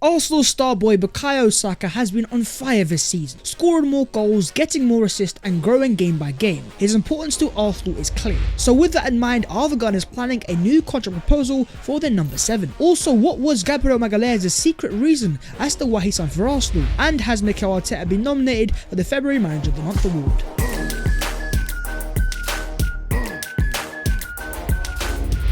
Arsenal star boy Bukayo Saka has been on fire this season, scoring more goals, getting more assists and growing game by game. His importance to Arsenal is clear. So with that in mind, are the Gunners planning a new contract proposal for their number 7? Also, what was Gabriel Magalhaes' secret reason as to why he signed for Arsenal? And has Mikel Arteta been nominated for the February Manager of the Month award?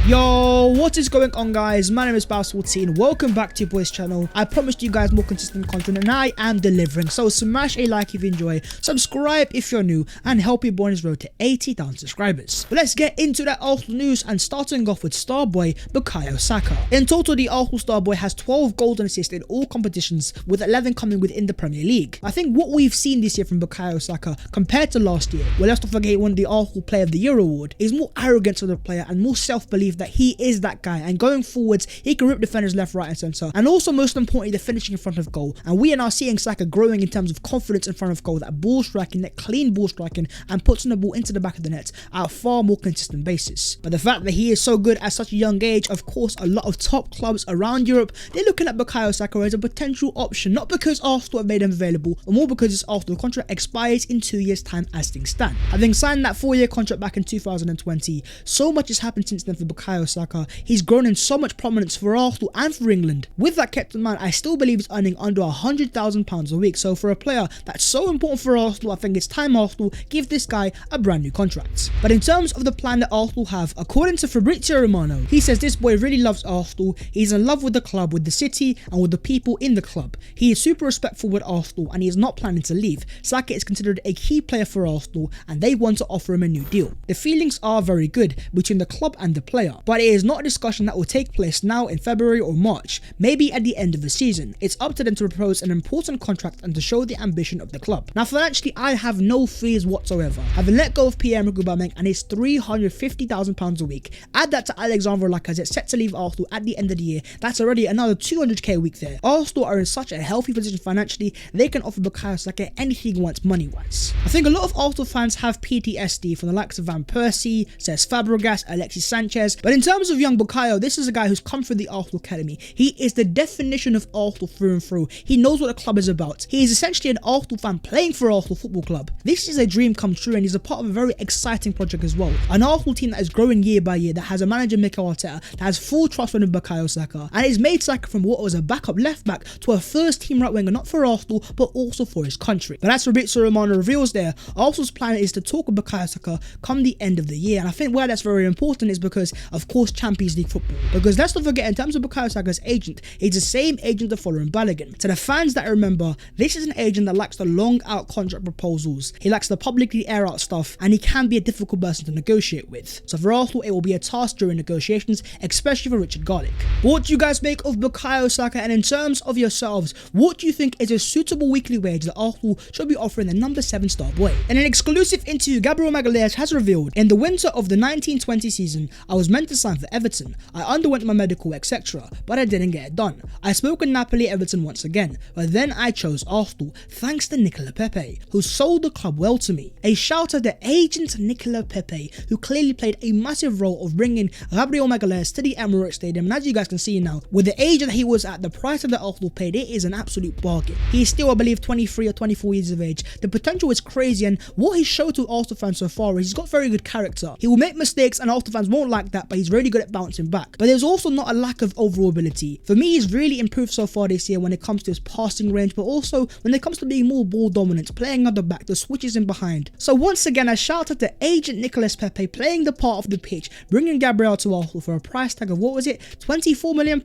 Yo, what is going on guys? My name is Bass14. Welcome back to your boys channel. I promised you guys more consistent content and I am delivering. So smash a like if you enjoy, subscribe if you're new and help your boy on his road to 80,000 subscribers. But let's get into that Arsenal news and starting off with star boy Bukayo Saka. In total, the Arsenal star boy has 12 goals and assists in all competitions, with 11 coming within the Premier League. I think what we've seen this year from Bukayo Saka compared to last year, well, let's not forget he won the Arsenal Player of the Year award, is more arrogance of the player and more self-belief that he is that guy, and going forwards he can rip defenders left, right and centre, and also most importantly the finishing in front of goal. And we are now seeing Saka growing in terms of confidence in front of goal, that ball striking, that clean ball striking, and puts the ball into the back of the net at a far more consistent basis. But the fact that he is so good at such a young age, of course a lot of top clubs around Europe, they're looking at Bukayo Saka as a potential option, not because Arsenal have made him available, but more because his Arsenal contract expires in 2 years time as things stand. Having signed that 4-year contract back in 2020, so much has happened since then for Bukayo Saka. He's grown in so much prominence for Arsenal and for England. With that kept in mind, I still believe he's earning under £100,000 a week. So for a player that's so important for Arsenal, I think it's time Arsenal give this guy a brand new contract. But in terms of the plan that Arsenal have, according to Fabrizio Romano, he says this boy really loves Arsenal. He's in love with the club, with the city and with the people in the club. He is super respectful with Arsenal and he is not planning to leave. Saka is considered a key player for Arsenal and they want to offer him a new deal. The feelings are very good between the club and the player, but it is not a discussion that will take place now in February or March, maybe at the end of the season. It's up to them to propose an important contract and to show the ambition of the club. Now financially, I have no fears whatsoever. Having let go of Pierre-Emerick Aubameyang and his £350,000 a week, add that to Alexandre Lacazette set to leave Arsenal at the end of the year, that's already another 200k a week there. Arsenal are in such a healthy position financially, they can offer Bukayo Saka anything he wants money-wise. I think a lot of Arsenal fans have PTSD from the likes of Van Persie, Cesc Fabregas, Alexis Sanchez, but in terms of young Bukayo, this is a guy who's come through the Arsenal Academy. He is the definition of Arsenal through and through. He knows what the club is about. He is essentially an Arsenal fan playing for Arsenal Football Club. This is a dream come true and he's a part of a very exciting project as well. An Arsenal team that is growing year by year, that has a manager Mikel Arteta, that has full trust in Bukayo Saka, and he's made Saka from what was a backup left back to a first team right winger, not for Arsenal but also for his country. But as Fabrizio Romano reveals there, Arsenal's plan is to talk with Bukayo Saka come the end of the year, and I think why that's very important is because of course Champions League football. Because let's not forget, in terms of Bukayo Saka's agent, he's the same agent that following Balogun. To the fans that remember, this is an agent that likes the long out contract proposals. He likes the publicly air out stuff and he can be a difficult person to negotiate with. So for Arsenal, it will be a task during negotiations, especially for Richard Garlick. What do you guys make of Bukayo Saka, and in terms of yourselves, what do you think is a suitable weekly wage that Arsenal should be offering the number 7 star boy? In an exclusive interview, Gabriel Magalhaes has revealed, in the winter of the 1920 season, I was meant to sign for Everton. I underwent my medical, etc., but I didn't get it done. I spoke in Napoli Everton once again, but then I chose Arsenal, thanks to Nicola Pepe, who sold the club well to me. A shout out to agent Nicola Pepe, who clearly played a massive role of bringing Gabriel Magalhaes to the Emirates Stadium, and as you guys can see now, with the age that he was at, the price of the Arsenal paid, it is an absolute bargain. He is still, I believe, 23 or 24 years of age. The potential is crazy, and what he's showed to Arsenal fans so far is he's got very good character. He will make mistakes and Arsenal fans won't like that, but he's really good at bouncing back. But there's also not a lack of overall ability. For me, he's really improved so far this year when it comes to his passing range, but also when it comes to being more ball dominant, playing on the back, the switches in behind. So once again, I shout out to agent Nicolas Pepe playing the part of the pitch, bringing Gabriel to Arsenal for a price tag of, what was it, £24 million?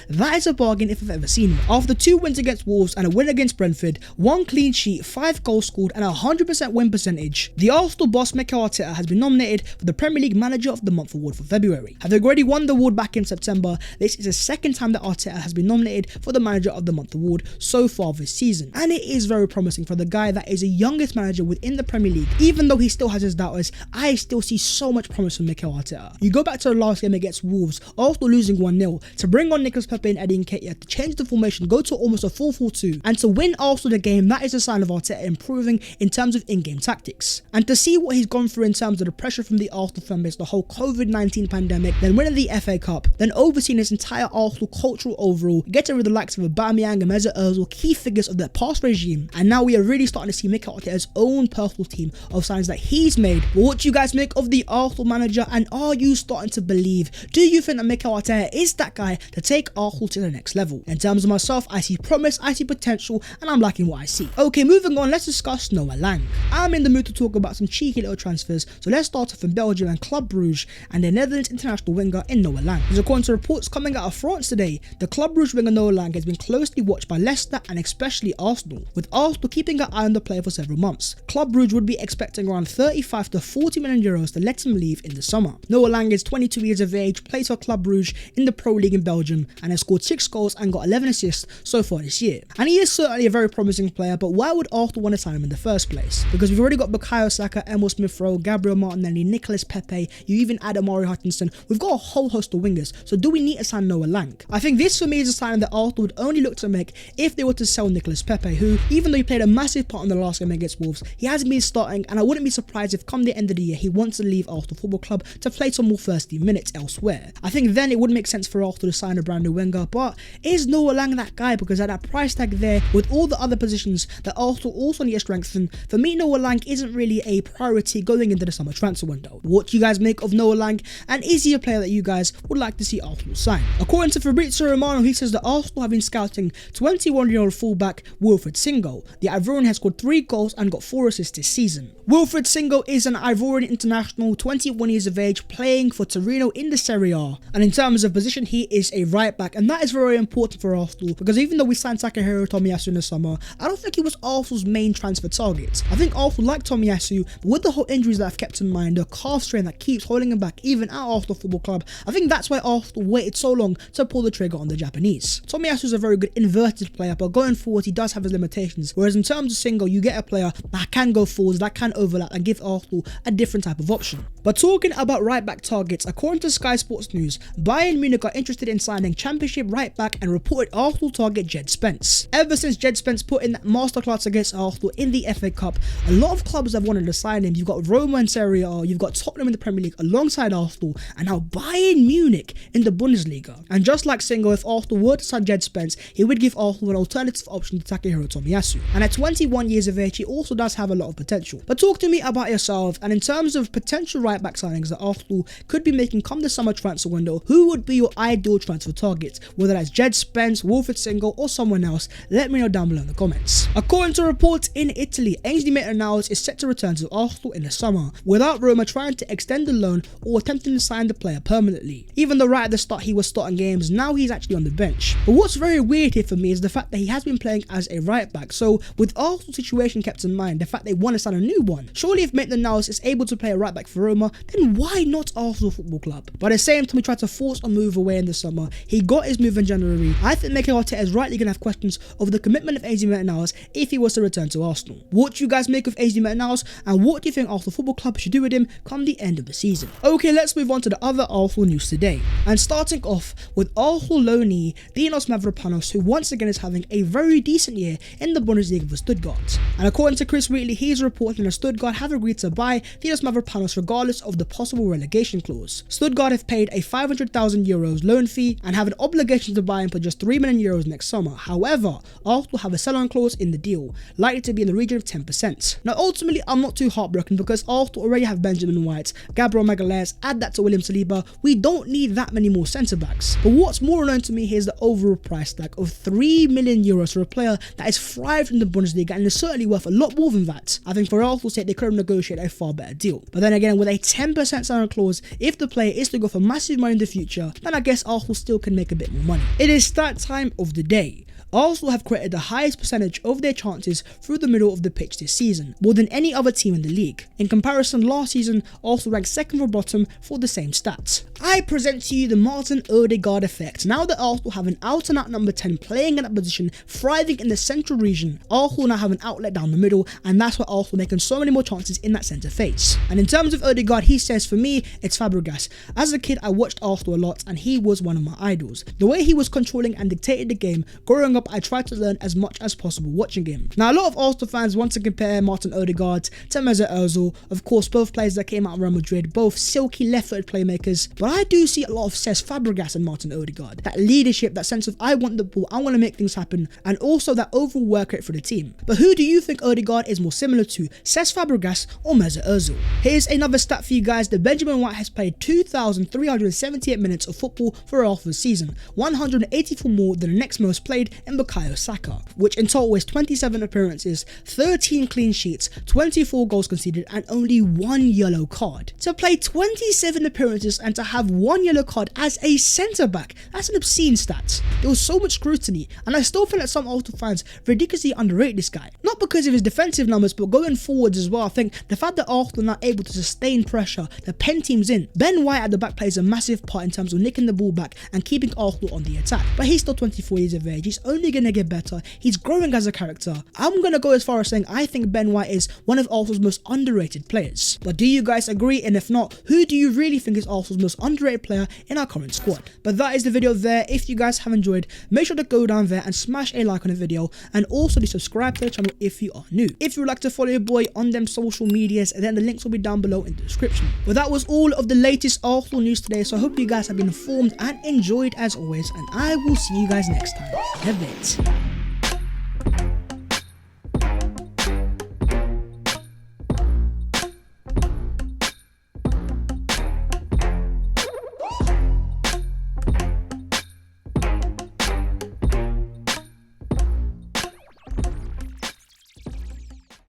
That is a bargain if I've ever seen one. After 2 wins against Wolves and a win against Brentford, 1 clean sheet, 5 goals scored and a 100% win percentage, the Arsenal boss Mikel Arteta has been nominated for the Premier League Manager of the Month award for February. Having already won the award back in September, this is the second time that Arteta has been nominated for the Manager of the Month award so far this season, and it is very promising for the guy that is the youngest manager within the Premier League. Even though he still has his doubters, I still see so much promise from Mikel Arteta. You go back to the last game against Wolves, Arsenal losing 1-0, to bring on Nicolas Pepe and Eddie Nketiah to change the formation, go to almost a 4-4-2, and to win Arsenal the game, that is a sign of Arteta improving in terms of in-game tactics. And to see what he's gone through in terms of the pressure from the Arsenal fan base, the whole COVID-19 pandemic, pandemic, then winning the FA Cup, then overseeing his entire Arsenal cultural overhaul, getting rid of the likes of Aubameyang and Mesut Ozil, key figures of the past regime, and now we are really starting to see Mikel Arteta's own personal team of signings that he's made. But what do you guys make of the Arsenal manager, and are you starting to believe? Do you think that Mikel Arteta is that guy to take Arsenal to the next level? In terms of myself, I see promise, I see potential, and I'm liking what I see. Okay, moving on, let's discuss Noah Lang. I'm in the mood to talk about some cheeky little transfers, so let's start off in Belgium and Club Brugge and the Netherlands international winger in Noah Lang. As according to reports coming out of France today, the Club Brugge winger Noah Lang has been closely watched by Leicester and especially Arsenal, with Arsenal keeping an eye on the player for several months. Club Brugge would be expecting around 35 to 40 million euros to let him leave in the summer. Noah Lang is 22 years of age, plays for Club Brugge in the Pro League in Belgium, and has scored 6 goals and got 11 assists so far this year. And he is certainly a very promising player, but why would Arsenal want to sign him in the first place? Because we've already got Bukayo Saka, Emil Smith-Rowe, Gabriel Martinelli, Nicolas Pepe, you even add Amari Hutchinson. We've got a whole host of wingers, so do we need to sign Noah Lang? I think this for me is a sign that Arsenal would only look to make if they were to sell Nicolas Pepe, who, even though he played a massive part in the last game against Wolves, he hasn't been starting, and I wouldn't be surprised if come the end of the year he wants to leave Arsenal Football Club to play some more first team minutes elsewhere. I think then it would make sense for Arsenal to sign a brand new winger, but is Noah Lang that guy? Because at that price tag there, with all the other positions that Arsenal also need to strengthen, for me Noah Lang isn't really a priority going into the summer transfer window. What do you guys make of Noah Lang, and is he a player that you guys would like to see Arsenal sign? According to Fabrizio Romano, he says that Arsenal have been scouting 21-year-old fullback Wilfried Singo. The Ivorian has scored 3 goals and got 4 assists this season. Wilfried Singo is an Ivorian international, 21 years of age, playing for Torino in the Serie A. And in terms of position, he is a right back, and that is very important for Arsenal, because even though we signed Saka Tomiyasu in the summer, I don't think he was Arsenal's main transfer target. I think Arsenal like Tomiyasu, but with the whole injuries that I've kept in mind, the calf strain that keeps holding him back even at Arsenal Football Club, I think that's why Arsenal waited so long to pull the trigger on the Japanese. Tomiyasu is a very good inverted player, but going forward he does have his limitations, whereas in terms of Singo, you get a player that can go forwards, that can overlap and give Arsenal a different type of option. But talking about right back targets, according to Sky Sports News, Bayern Munich are interested in signing Championship right back and reported Arsenal target Jed Spence. Ever since Jed Spence put in that masterclass against Arsenal in the FA Cup, a lot of clubs have wanted to sign him. You've got Roma in Serie A, you've got Tottenham in the Premier League alongside Arsenal, and now Bayern Munich in the Bundesliga. And just like Singo, if Arsenal were to sign Jed Spence, he would give Arsenal an alternative option to Takehiro Tomiyasu. And at 21 years of age, he also does have a lot of potential. But talk to me about yourself, and in terms of potential right back signings that Arsenal could be making come the summer transfer window, who would be your ideal transfer target? Whether that's Jed Spence, Wilfried Singo, or someone else, let me know down below in the comments. According to reports in Italy, Ainsley Maitland-Niles is set to return to Arsenal in the summer, without Roma trying to extend the loan or attempting to sign the player permanently. Even though right at the start he was starting games, now he's actually on the bench. But what's very weird here for me is the fact that he has been playing as a right back, so with Arsenal's situation kept in mind, the fact they want to sign a new one, surely if Maitland-Niles is able to play a right back for Roma, then why not Arsenal Football Club? But at the same time, he tried to force a move away in the summer. He got his move in January. I think Mikel Arteta is rightly going to have questions over the commitment of Ainsley Maitland-Niles if he was to return to Arsenal. What do you guys make of Ainsley Maitland-Niles, and what do you think Arsenal Football Club should do with him come the end of the season? Okay, let's move on to the other Arsenal news today. And starting off with Arsenal loanee Dinos Mavropanos, who once again is having a very decent year in the Bundesliga for Stuttgart. And according to Chris Wheatley, he's reporting that Stuttgart have agreed to buy Dinos Mavropanos regardless of the possible relegation clause. Stuttgart have paid a 500,000 euros loan fee and have an obligation to buy him for just 3 million euros next summer. However, Arsenal have a sell-on clause in the deal, likely to be in the region of 10%. Now ultimately, I'm not too heartbroken because Arsenal already have Benjamin White, Gabriel Magalhaes, add that to William Saliba, we don't need that many more centre-backs. But what's more annoying to me here is the overall price tag of 3 million euros for a player that is thrived in the Bundesliga and is certainly worth a lot more than that. I think for Arsenal's sake, they could have negotiated a far better deal. But then again, with a 10% sign-on clause, if the player is to go for massive money in the future, then I guess Arsenal still can make a bit more money. It is that time of the day. Arsenal have created the highest percentage of their chances through the middle of the pitch this season, more than any other team in the league. In comparison, last season, Arsenal ranked second from bottom for the same stats. I present to you the Martin Odegaard effect. Now that Arsenal have an out-and-out number 10 playing in that position, thriving in the central region, Arsenal now have an outlet down the middle, and that's why Arsenal making so many more chances in that centre face. And in terms of Odegaard, he says, for me, it's Fabregas. As a kid, I watched Arsenal a lot, and he was one of my idols. The way he was controlling and dictated the game, growing up job, I try to learn as much as possible watching him. Now, a lot of Arsenal fans want to compare Martin Odegaard to Mesut Ozil. Of course, both players that came out of Real Madrid, both silky left-footed playmakers, but I do see a lot of Cesc Fabregas and Martin Odegaard. That leadership, that sense of I want the ball, I want to make things happen, and also that overall work rate for the team. But who do you think Odegaard is more similar to, Cesc Fabregas or Mesut Ozil? Here's another stat for you guys. The Benjamin White has played 2,378 minutes of football for Arsenal this season, 184 more than the next most played in Bukayo Saka, which in total is 27 appearances, 13 clean sheets, 24 goals conceded, and only 1 yellow card. To play 27 appearances and to have 1 yellow card as a centre-back, that's an obscene stat. There was so much scrutiny, and I still feel that some Arsenal fans ridiculously underrate this guy. Not because of his defensive numbers, but going forwards as well. I think the fact that Arsenal are not able to sustain pressure, the pen teams in, Ben White at the back plays a massive part in terms of nicking the ball back and keeping Arsenal on the attack. But he's still 24 years of age, he's only going to get better, he's growing as a character. I'm going to go as far as saying I think Ben White is one of Arsenal's most underrated players. But do you guys agree? And if not, who do you really think is Arsenal's most underrated player in our current squad? But that is the video there. If you guys have enjoyed, make sure to go down there and smash a like on the video, and also to subscribe to the channel if you are new. If you would like to follow your boy on them social medias, then the links will be down below in the description. But that was all of the latest Arsenal news today, so I hope you guys have been informed and enjoyed as always, and I will see you guys next time. In a bit.